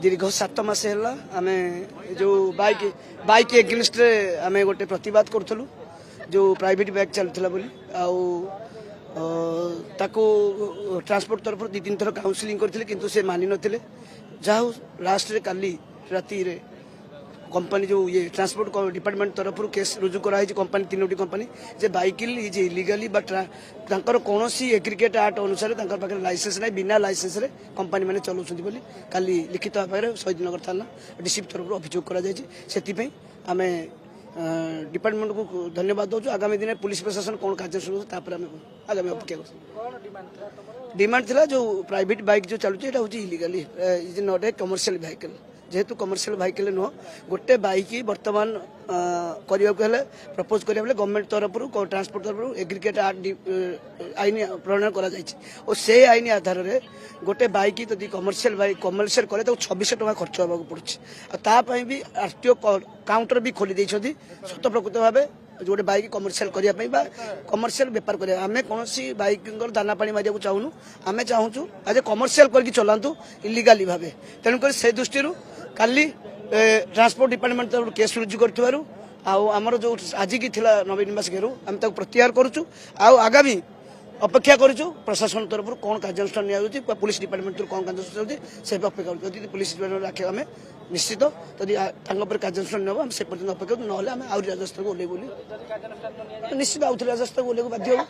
दीर्घ 7 मास है आम जो बाइक एगेन्स्ट आम गोटे प्रतिवाद करूँ जो प्राइवेट बाइक चलूला बोली ताको ट्रांसपोर्ट तरफ 2-3 थर काउंसलिंग करते किंतु से मानि नथिले जाऊ लास्ट रे काली राती रे कंपनी जो ये ट्रांसपोर्ट डिपार्टमेंट तरफ केस रुजु कराई कंपनी 3टी कंपनी जे बाइकिल इज इलीगली बट कौन एग्रीगेट आर्ट अनुसार पाखे लाइसेंस ना बिना लाइसेंस रे कंपनी मैंने चलाउछन्ती बोली काली लिखित भाव शहीदनगर थाना डीसीपी तरफ अभियोग करा आम डिपार्टमेंट को धन्यवाद दौर आगामी दिन पुलिस प्रशासन कौन कार्य आगामी अपेक्षा कर डिमांड थिला जो प्राइवेट बाइक जो चलुचे एटा होची illegally is not a commercial vehicle जेहेतु कमर्शियल व्हीकल नुह गोटे बाइक बर्तमान प्रपोज करा गवर्नमेंट तरफ ट्रांसपोर्ट तरफ एग्रीगेट आईन प्रणयन कर से आईन आधार में गोटे बाइक यदि कमर्शियल करे तो 2600 टका खर्च होगा पड़े भी आरटीओ काउंटर भी खोली देइछथि सत प्रकृत भाव गोटे बाइक कमर्शियल करने कमर्शियल बेपार करा आम कौन बाइक दाना पानी मारिया चाहूनु आम चाहूँ आज कमर्शियल करके चलातु इलीगाली भाव तेणुक से दृष्टि काली ट्रांसपोर्ट डिपार्टमेंट तरफ केस रुजु कर आमर जो आज की थिला नवीन निवास घेरू आम प्रत्याहार करुचु आगामी अपेक्षा करूँ प्रशासन तरफ कौन कार्यानुष्ठान नि पुलिस डिपार्टमेंट कौन कार्यानुष्ठान से अपेक्षा कर पुलिस डिपार्टमेंट आखे आम निश्चित जदि कार्यानुष्ठान नब से पर्यटन अपेक्षा ना आम आहरी राजस्थ को ओल्लू बोली निश्चित आउ राजस्थ को ओल्लू बाध्य हो